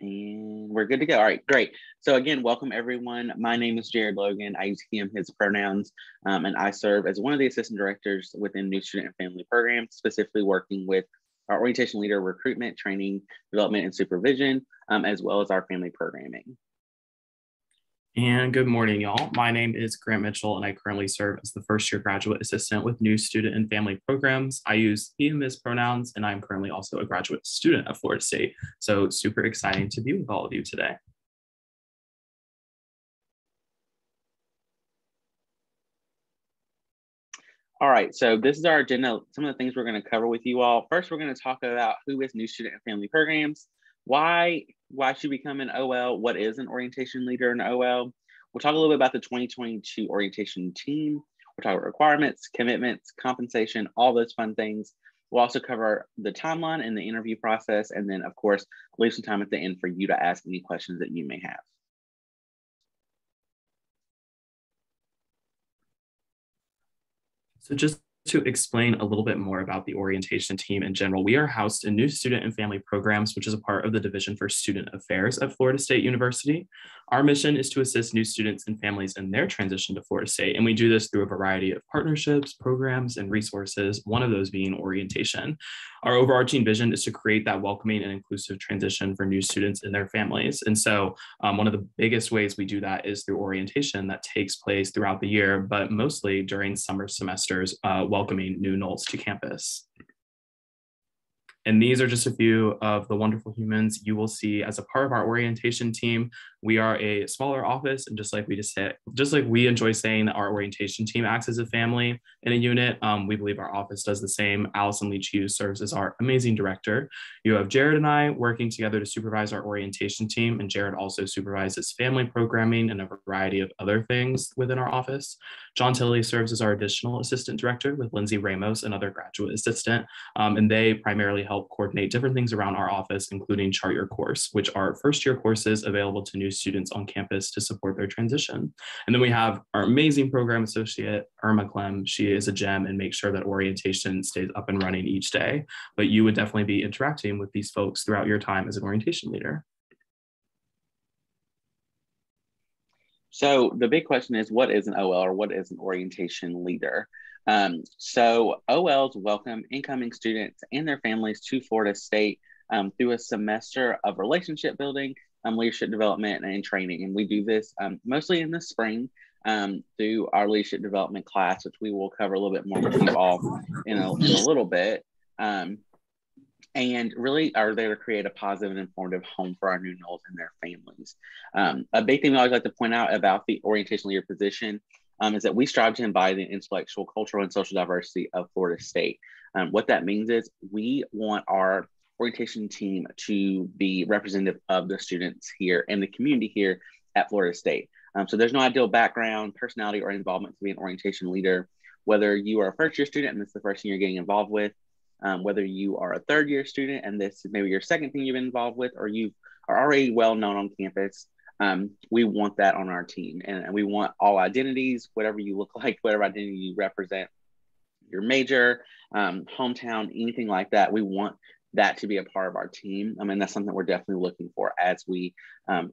And we're good to go. All right, great. So again, welcome everyone. My name is Jared Logan. I use he, him, his pronouns, and I serve as one of the assistant directors within New Student and Family Programs, specifically working with our orientation leader, recruitment, training, development, and supervision, as well as our family programming. And good morning, y'all. My name is Grant Mitchell, and I currently serve as the first-year graduate assistant with New Student and Family Programs. I use he and his pronouns, and I'm currently also a graduate student at Florida State. So super exciting to be with all of you today. All right, so this is our agenda. Some of the things we're going to cover with you all. First, we're going to talk about who is New Student and Family Programs, why should we become an OL, what is an orientation leader in OL. We'll talk a little bit about the 2022 orientation team. We'll talk about requirements, commitments, compensation, all those fun things. We'll also cover the timeline and the interview process, and then of course, leave some time at the end for you to ask any questions that you may have. So just to explain a little bit more about the orientation team in general, we are housed in New Student and Family Programs, which is a part of the Division for Student Affairs at Florida State University. Our mission is to assist new students and families in their transition to Florida State, and we do this through a variety of partnerships, programs, and resources, one of those being orientation. Our overarching vision is to create that welcoming and inclusive transition for new students and their families. And so one of the biggest ways we do that is through orientation that takes place throughout the year, but mostly during summer semesters, welcoming new Noles to campus. And these are just a few of the wonderful humans you will see as a part of our orientation team. We are a smaller office, and just like we enjoy saying that our orientation team acts as a family in a unit, we believe our office does the same. Allison Leach Hughes serves as our amazing director. You have Jared and I working together to supervise our orientation team, and Jared also supervises family programming and a variety of other things within our office. John Tilley serves as our additional assistant director with Lindsay Ramos, another graduate assistant, and they primarily help coordinate different things around our office, including Chart Your Course, which are first-year courses available to new students on campus to support their transition. And then we have our amazing program associate, Irma Clem. She is a gem and makes sure that orientation stays up and running each day. But you would definitely be interacting with these folks throughout your time as an orientation leader. So the big question is, what is an OL, or what is an orientation leader? So OLs welcome incoming students and their families to Florida State through a semester of relationship building, leadership development, and training. And we do this mostly in the spring through our leadership development class, which we will cover a little bit more with you all in a little bit. And really are there to create a positive and informative home for our new Noles and their families. A big thing we always like to point out about the orientation leader position is that we strive to embody the intellectual, cultural, and social diversity of Florida State. What that means is we want our orientation team to be representative of the students here and the community here at Florida State. So there's no ideal background, personality, or involvement to be an orientation leader. Whether you are a first-year student and this is the first thing you're getting involved with, whether you are a third-year student and this is maybe your second thing you've been involved with, or you are already well known on campus, we want that on our team. And we want all identities, whatever you look like, whatever identity you represent, your major, hometown, anything like that, we want that to be a part of our team. I mean, that's something we're definitely looking for as we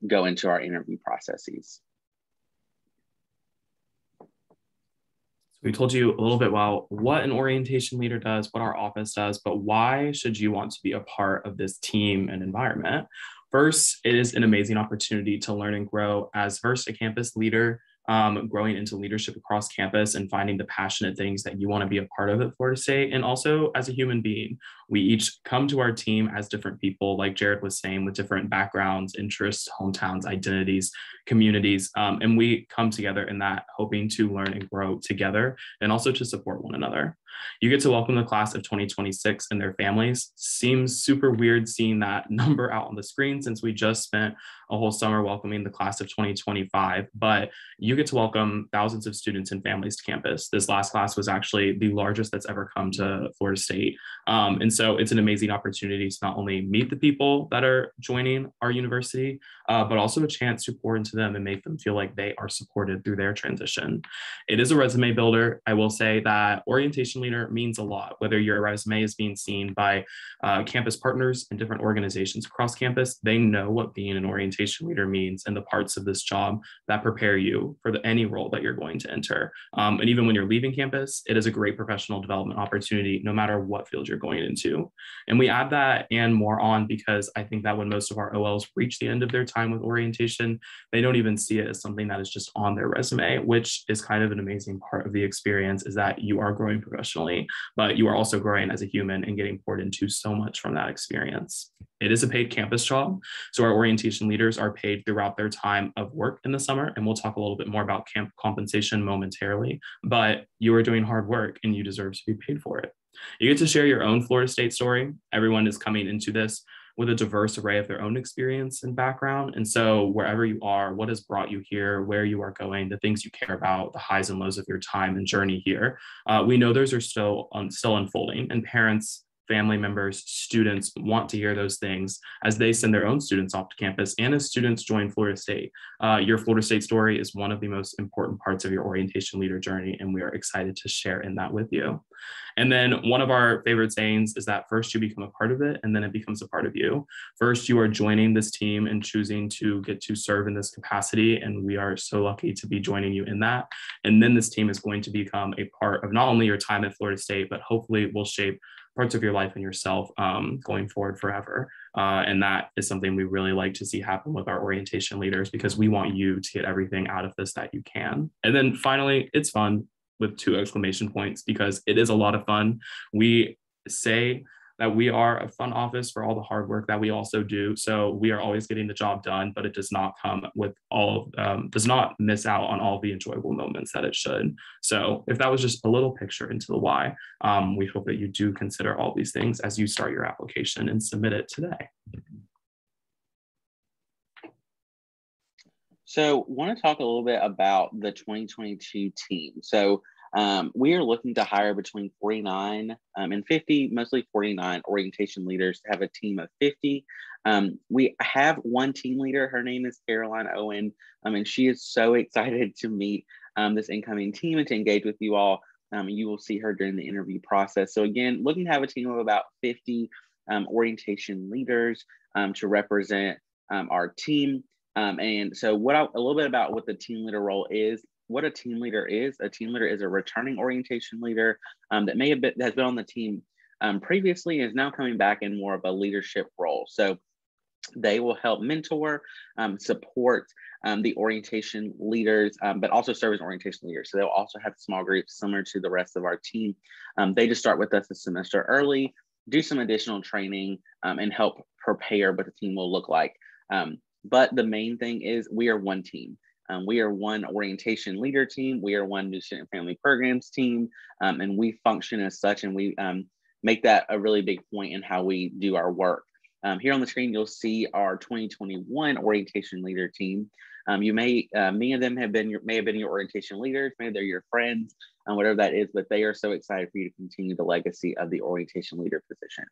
go into our interview processes. We told you a little bit about what an orientation leader does, what our office does, but why should you want to be a part of this team and environment? First, it is an amazing opportunity to learn and grow as first a campus leader, growing into leadership across campus and finding the passionate things that you want to be a part of at Florida State. And also as a human being, we each come to our team as different people, like Jared was saying, with different backgrounds, interests, hometowns, identities, communities. And we come together in that hoping to learn and grow together and also to support one another. You get to welcome the class of 2026 and their families. Seems super weird seeing that number out on the screen since we just spent a whole summer welcoming the class of 2025, but you get to welcome thousands of students and families to campus. This last class was actually the largest that's ever come to Florida State. And so it's an amazing opportunity to not only meet the people that are joining our university, but also a chance to pour into them and make them feel like they are supported through their transition. It is a resume builder. I will say that orientation leader means a lot, whether your resume is being seen by campus partners and different organizations across campus. They know what being an orientation leader means and the parts of this job that prepare you for any role that you're going to enter. And even when you're leaving campus, it is a great professional development opportunity, no matter what field you're going into. And we add that and more on because I think that when most of our OLs reach the end of their time with orientation, they don't even see it as something that is just on their resume, which is kind of an amazing part of the experience, is that you are growing professionally, but you are also growing as a human and getting poured into so much from that experience. It is a paid campus job, so our orientation leaders are paid throughout their time of work in the summer, and we'll talk a little bit more about camp compensation momentarily, but you are doing hard work and you deserve to be paid for it. You get to share your own Florida State story. Everyone is coming into this with a diverse array of their own experience and background. And so wherever you are, what has brought you here, where you are going, the things you care about, the highs and lows of your time and journey here, we know those are still unfolding, and parents, family members, students want to hear those things as they send their own students off to campus and as students join Florida State. Your Florida State story is one of the most important parts of your orientation leader journey, and we are excited to share in that with you. And then one of our favorite sayings is that first you become a part of it, and then it becomes a part of you. First, you are joining this team and choosing to get to serve in this capacity, and we are so lucky to be joining you in that. And then this team is going to become a part of not only your time at Florida State, but hopefully will shape parts of your life and yourself going forward forever. And that is something we really like to see happen with our orientation leaders, because we want you to get everything out of this that you can. And then finally, it's fun, with 2 exclamation points, because it is a lot of fun. We say that we are a fun office for all the hard work that we also do. So we are always getting the job done, but it does not come with does not miss out on all the enjoyable moments that it should. So if that was just a little picture into the why, we hope that you do consider all these things as you start your application and submit it today. So want to talk a little bit about the 2022 team. So we are looking to hire between 49 and 50, mostly 49 orientation leaders to have a team of 50. We have one team leader. Her name is Caroline Owen, and she is so excited to meet this incoming team and to engage with you all. You will see her during the interview process. So again, looking to have a team of about 50 orientation leaders to represent our team. And so a little bit about what the team leader role is. What a team leader is a returning orientation leader that has been on the team previously and is now coming back in more of a leadership role. So they will help mentor, support the orientation leaders, but also serve as orientation leaders. So they'll also have small groups similar to the rest of our team. They just start with us a semester early, do some additional training, and help prepare what the team will look like. But the main thing is we are one team. We are one orientation leader team. We are one new student family programs team, and we function as such, and we make that a really big point in how we do our work. Here on the screen, you'll see our 2021 orientation leader team. Many of them may have been your orientation leaders, maybe they're your friends, whatever that is, but they are so excited for you to continue the legacy of the orientation leader position.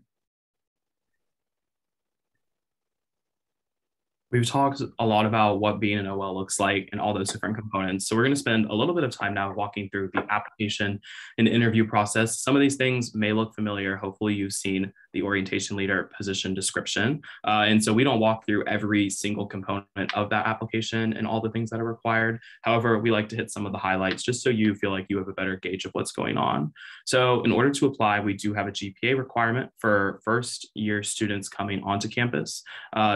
We've talked a lot about what being an OL looks like and all those different components. So we're going to spend a little bit of time now walking through the application and interview process. Some of these things may look familiar. Hopefully you've seen the orientation leader position description. And so we don't walk through every single component of that application and all the things that are required. However, we like to hit some of the highlights just so you feel like you have a better gauge of what's going on. So in order to apply, we do have a GPA requirement for first year students coming onto campus.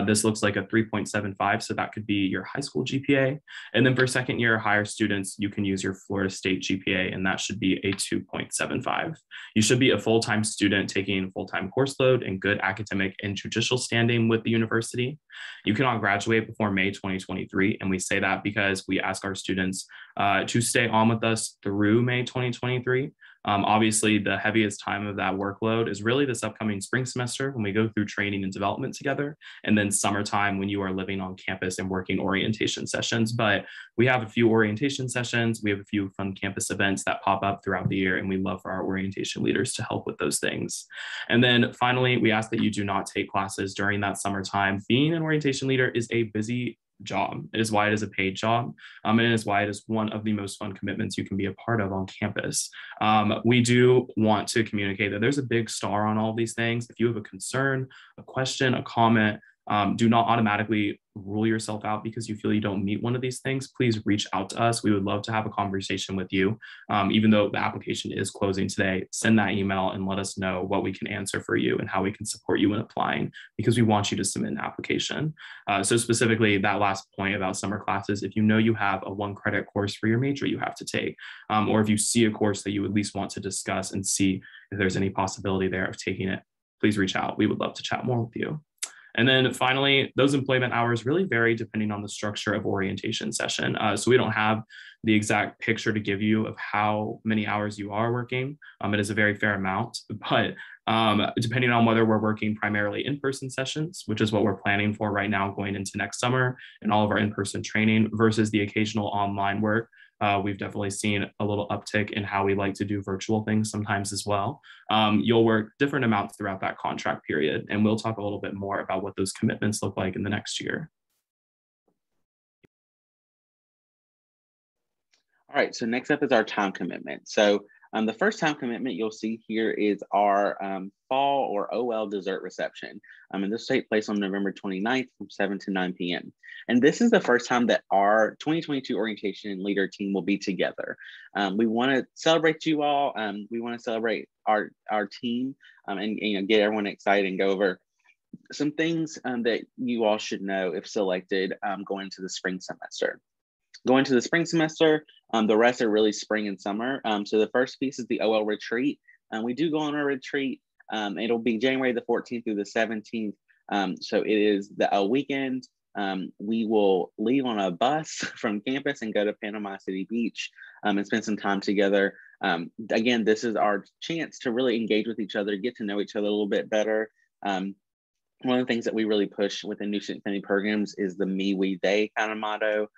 This looks like a 3.75, so that could be your high school GPA. And then for second year higher students, you can use your Florida State GPA, and that should be a 2.75. You should be a full-time student taking full-time course load and good academic and judicial standing with the university. You cannot graduate before May 2023, and we say that because we ask our students to stay on with us through May 2023. Obviously, the heaviest time of that workload is really this upcoming spring semester when we go through training and development together, and then summertime when you are living on campus and working orientation sessions. But we have a few orientation sessions, we have a few fun campus events that pop up throughout the year, and we love for our orientation leaders to help with those things. And then finally, we ask that you do not take classes during that summertime. Being an orientation leader is a busy job. It is why it is a paid job. And it is why it is one of the most fun commitments you can be a part of on campus. We do want to communicate that there's a big star on all of these things. If you have a concern, a question, a comment, do not automatically rule yourself out because you feel you don't meet one of these things. Please reach out to us. We would love to have a conversation with you. Even though the application is closing today, send that email and let us know what we can answer for you and how we can support you in applying, because we want you to submit an application. So specifically that last point about summer classes, if you know you have a 1-credit course for your major you have to take, or if you see a course that you at least want to discuss and see if there's any possibility there of taking it, please reach out. We would love to chat more with you. And then finally, those employment hours really vary depending on the structure of orientation session. So we don't have the exact picture to give you of how many hours you are working. It is a very fair amount, but depending on whether we're working primarily in-person sessions, which is what we're planning for right now going into next summer, and all of our in-person training versus the occasional online work, we've definitely seen a little uptick in how we like to do virtual things sometimes as well. You'll work different amounts throughout that contract period, and we'll talk a little bit more about what those commitments look like in the next year. All right, so next up is our time commitment. So the first time commitment you'll see here is our fall or OL dessert reception. And this will take place on November 29th from 7 to 9 p.m. And this is the first time that our 2022 orientation leader team will be together. We want to celebrate you all. We want to celebrate our team and get everyone excited and go over some things that you all should know if selected going into the spring semester. Going to the spring semester, the rest are really spring and summer. So the first piece is the OL retreat. We do go on a retreat. It'll be January the 14th through the 17th. So it is the weekend. We will leave on a bus from campus and go to Panama City Beach and spend some time together. Again, this is our chance to really engage with each other, get to know each other a little bit better. One of the things that we really push within New Student Family Programs is the me, we, they kind of motto.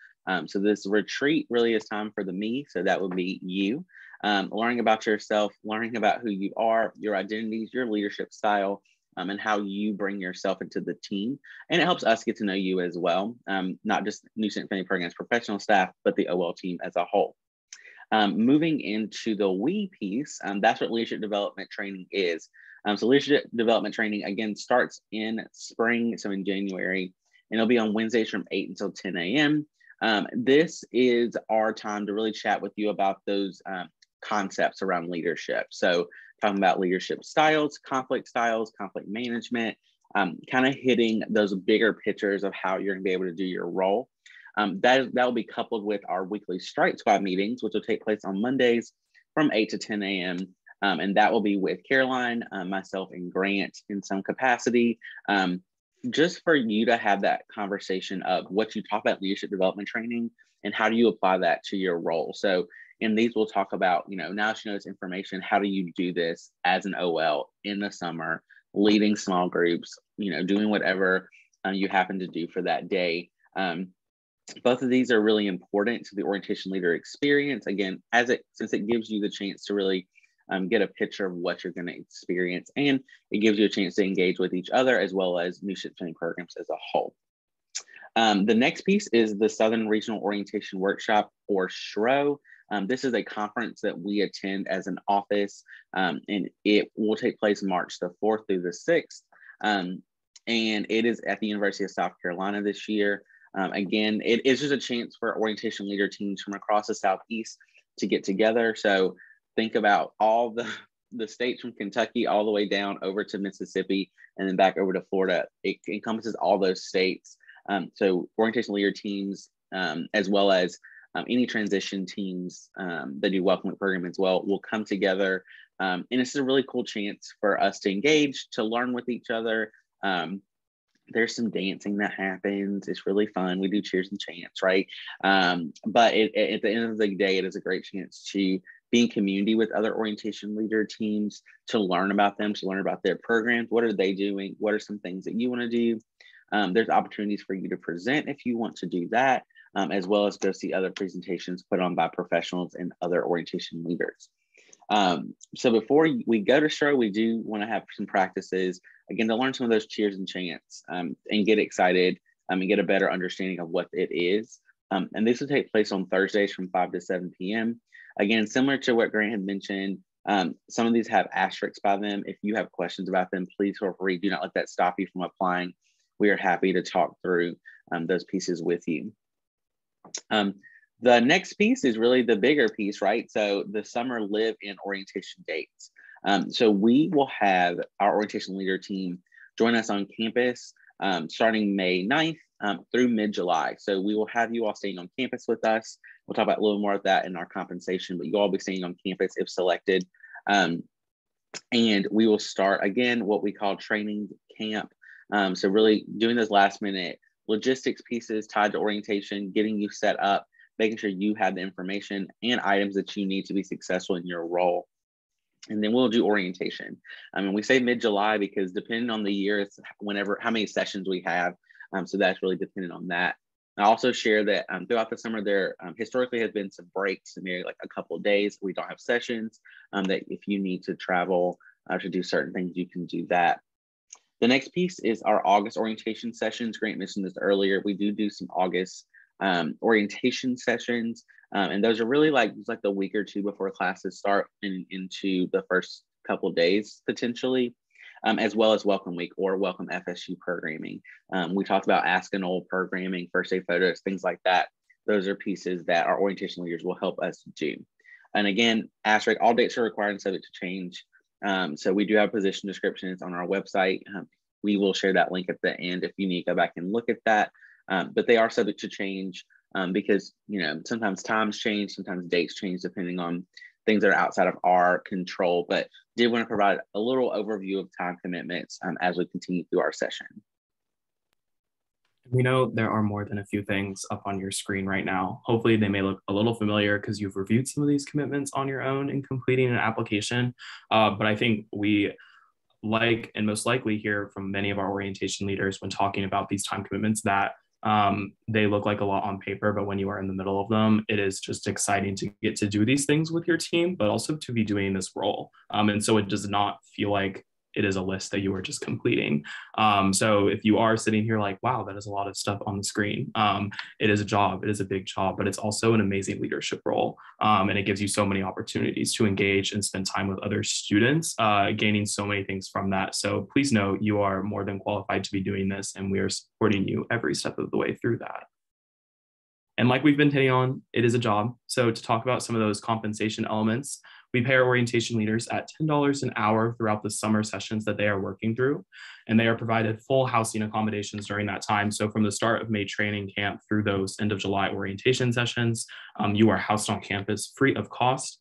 So this retreat really is time for the me. So that would be you, learning about yourself, learning about who you are, your identities, your leadership style, and how you bring yourself into the team. And it helps us get to know you as well, not just New Student Family Programs professional staff, but the OL team as a whole. Moving into the we piece, that's what leadership development training is. So leadership development training, again, starts in spring, so in January, and it'll be on Wednesdays from 8 until 10 a.m. This is our time to really chat with you about those concepts around leadership. So talking about leadership styles, conflict management, kind of hitting those bigger pictures of how you're gonna be able to do your role. That will be coupled with our weekly Strike Squad meetings, which will take place on Mondays from 8 to 10 a.m. And that will be with Caroline, myself, and Grant in some capacity. Just for you to have that conversation of what you talk about leadership development training and how do you apply that to your role. So in these, we'll talk about, now she knows information, how do you do this as an OL in the summer, leading small groups, doing whatever you happen to do for that day. Both of these are really important to the orientation leader experience. Again, since it gives you the chance to really get a picture of what you're going to experience, and it gives you a chance to engage with each other as well as New Student Family Programs as a whole. The next piece is the Southern Regional Orientation Workshop, or SRO. This is a conference that we attend as an office, and it will take place March the 4th through the 6th. And it is at the University of South Carolina this year. Again, it is just a chance for orientation leader teams from across the Southeast to get together. So think about all the states from Kentucky all the way down over to Mississippi and then back over to Florida. It encompasses all those states. So orientation leader teams, as well as any transition teams that do welcome program as well, will come together. And it's a really cool chance for us to engage, to learn with each other. There's some dancing that happens. It's really fun. We do cheers and chants, right? But at the end of the day, it is a great chance to be in community with other orientation leader teams, to learn about them, to learn about their programs. What are they doing? What are some things that you want to do? There's opportunities for you to present if you want to do that, as well as go see other presentations put on by professionals and other orientation leaders. So before we go to SRO, we do want to have some practices, again, to learn some of those cheers and chants and get excited and get a better understanding of what it is. And this will take place on Thursdays from 5 to 7 p.m. Again, similar to what Grant had mentioned, some of these have asterisks by them. If you have questions about them, please feel free. Do not let that stop you from applying. We are happy to talk through those pieces with you. The next piece is really the bigger piece, right? So the summer live-in orientation dates. So we will have our orientation leader team join us on campus starting May 9th through mid-July. So we will have you all staying on campus with us. We'll talk about a little more of that in our compensation, but you'll all be staying on campus if selected. And we will start, again, what we call training camp. So really doing those last minute logistics pieces tied to orientation, getting you set up, making sure you have the information and items that you need to be successful in your role. And then we'll do orientation. We say mid-July because depending on the year, it's how many sessions we have. So that's really dependent on that. I also share that throughout the summer, there historically has been some breaks, maybe like a couple of days. We don't have sessions that if you need to travel to do certain things, you can do that. The next piece is our August orientation sessions. Grant mentioned this earlier. We do some August orientation sessions. And those are really like the week or two before classes start and into the first couple of days, potentially, as well as Welcome Week or Welcome FSU programming. We talked about Ask an Old programming, first day photos, things like that. Those are pieces that our orientation leaders will help us do. And again, asterisk, all dates are required and subject to change. So we do have position descriptions on our website. We will share that link at the end if you need to go back and look at that. But they are subject to change because, sometimes times change, sometimes dates change depending on things that are outside of our control. But did want to provide a little overview of time commitments as we continue through our session. We know there are more than a few things up on your screen right now. Hopefully they may look a little familiar because you've reviewed some of these commitments on your own in completing an application. But I think we and most likely hear from many of our orientation leaders when talking about these time commitments that they look like a lot on paper, but when you are in the middle of them, it is just exciting to get to do these things with your team, but also to be doing this role. And so it does not feel like it is a list that you are just completing. So if you are sitting here like, wow, that is a lot of stuff on the screen. It is a job, it is a big job, but it's also an amazing leadership role. And it gives you so many opportunities to engage and spend time with other students, gaining so many things from that. So please know you are more than qualified to be doing this, and we are supporting you every step of the way through that. And like we've been hitting on, it is a job. So to talk about some of those compensation elements, we pay our orientation leaders at $10 an hour throughout the summer sessions that they are working through, and they are provided full housing accommodations during that time. So from the start of May training camp through those end of July orientation sessions, you are housed on campus free of cost.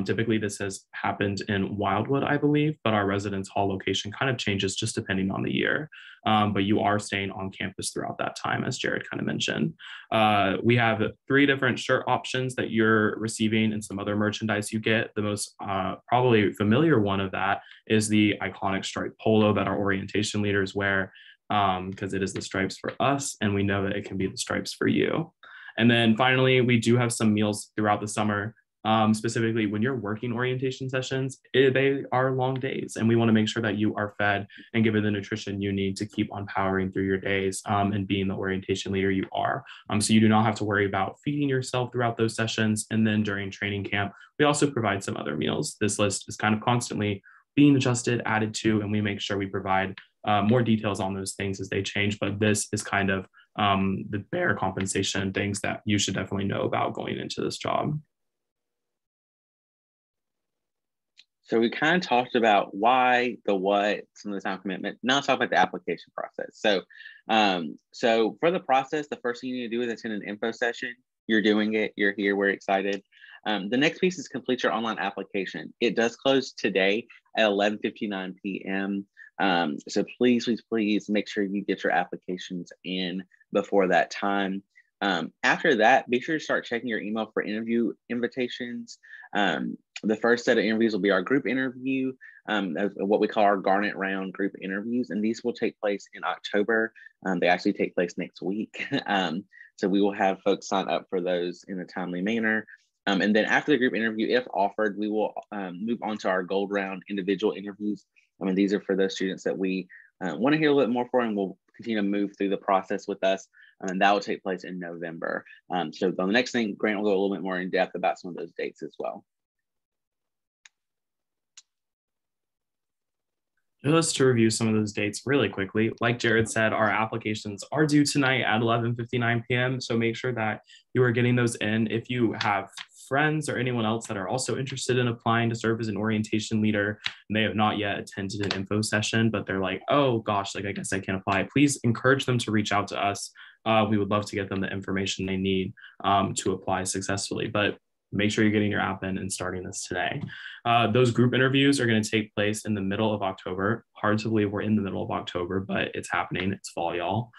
Typically this has happened in Wildwood, I believe, but our residence hall location kind of changes just depending on the year. But you are staying on campus throughout that time, as Jared kind of mentioned. We have 3 different shirt options that you're receiving and some other merchandise you get. The most probably familiar one of that is the iconic striped polo that our orientation leaders wear, because it is the stripes for us, and we know that it can be the stripes for you. And then finally, we do have some meals throughout the summer. Specifically when you're working orientation sessions, they are long days, and we want to make sure that you are fed and given the nutrition you need to keep on powering through your days and being the orientation leader you are. So you do not have to worry about feeding yourself throughout those sessions. And then during training camp, we also provide some other meals. This list is kind of constantly being adjusted, added to, and we make sure we provide more details on those things as they change. But this is kind of the bare compensation things that you should definitely know about going into this job. So we kind of talked about why, the what, some of the time commitment. Now let's talk about the application process. So, so for the process, the first thing you need to do is attend an info session. You're doing it. You're here. We're excited. The next piece is complete your online application. It does close today at 11:59 p.m. So please make sure you get your applications in before that time. After that, be sure to start checking your email for interview invitations. The first set of interviews will be our group interview, what we call our Garnet Round group interviews, and these will take place in October. They actually take place next week. So we will have folks sign up for those in a timely manner. And then after the group interview, if offered, we will move on to our Gold Round individual interviews. These are for those students that we want to hear a little bit more for, and we'll continue to move through the process with us, and that will take place in November. So the next thing, Grant will go a little bit more in depth about some of those dates as well. Just to review some of those dates really quickly, like Jared said, our applications are due tonight at 11:59 p.m. So make sure that you are getting those in. If you have friends or anyone else that are also interested in applying to serve as an orientation leader and they have not yet attended an info session, but they're like, oh gosh, like I guess I can't apply, please encourage them to reach out to us. We would love to get them the information they need to apply successfully. But make sure you're getting your app in and starting this today. Those group interviews are going to take place in the middle of October. Hard to believe we're in the middle of October, but it's happening. It's fall, y'all.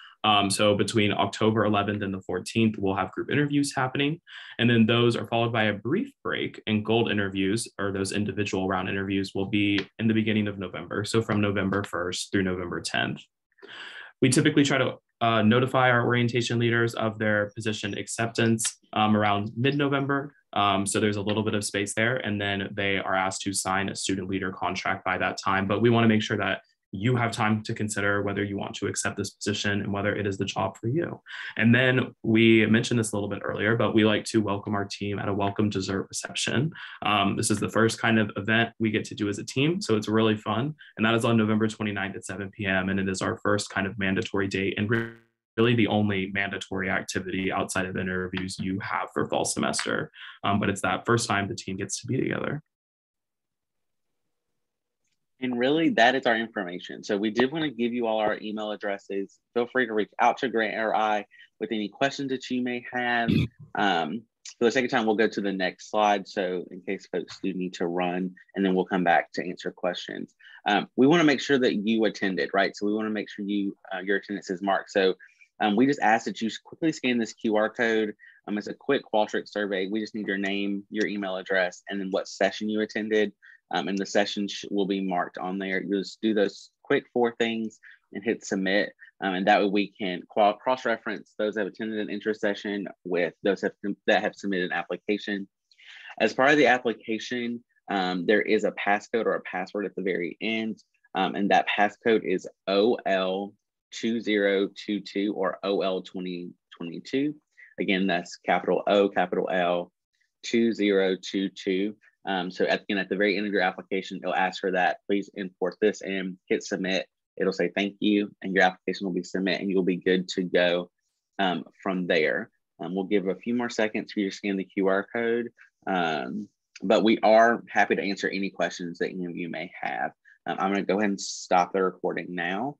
So between October 11th and the 14th, we'll have group interviews happening. And then those are followed by a brief break, and gold interviews, or those individual round interviews, will be in the beginning of November. So from November 1st through November 10th. We typically try to notify our orientation leaders of their position acceptance around mid-November. So there's a little bit of space there, and then they are asked to sign a student leader contract by that time. But we want to make sure that you have time to consider whether you want to accept this position and whether it is the job for you. And then we mentioned this a little bit earlier, but we like to welcome our team at a welcome dessert reception. This is the first kind of event we get to do as a team, so it's really fun. And that is on November 29th at 7 p.m. And it is our first kind of mandatory date, and really the only mandatory activity outside of interviews you have for fall semester. But it's that first time the team gets to be together. And really, that is our information. So we did want to give you all our email addresses. Feel free to reach out to Grant or I with any questions that you may have. For the second time, we'll go to the next slide. So in case folks do need to run, and then we'll come back to answer questions. We want to make sure that you attended, right? So we want to make sure your attendance is marked. So we just ask that you quickly scan this QR code. It's a quick Qualtrics survey. We just need your name, your email address, and then what session you attended. And the sessions will be marked on there. You just do those quick 4 things and hit submit. And that way we can cross-reference those that have attended an interest session with those that have submitted an application. As part of the application, there is a passcode or a password at the very end. And that passcode is OL2022 or OL2022. Again, that's capital O, capital L, 2022. So at the very end of your application, it'll ask for that. Please import this and hit submit. It'll say thank you, and your application will be submit, and you'll be good to go from there. We'll give a few more seconds for you to scan the QR code, but we are happy to answer any questions that any of you may have. I'm going to go ahead and stop the recording now,